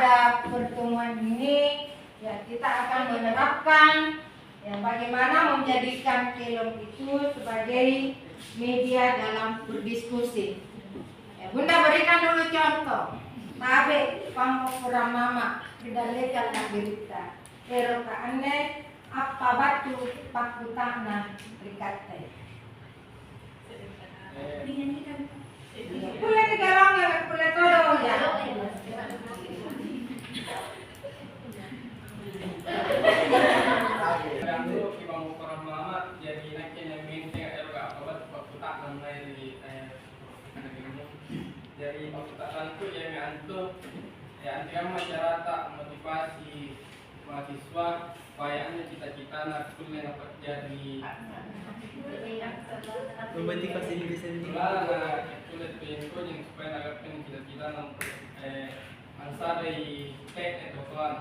pada pertemuan ini ya kita akan menerapkan ya bagaimana menjadikan film itu sebagai media dalam berdiskusi. Ya, Bunda berikan dulu contoh. Tabe pangkokuram mama kedalekan tak berita. Pero kaane apa batu pakutana berikate. Boleh digarong ya, boleh todo ya. Ganggu ibang ukuran mama jadi nakin yang minta erga apa pakutak namanya di dari pakutakan itu yang antum ya antikan masyarakat motivasi mahasiswa supaya anda cita-cita nak kuliah dapat jadi memotivasi diri sendiri. lah kuliah pintu yang supaya nak cita-cita nak ansar dari tek atau tuan.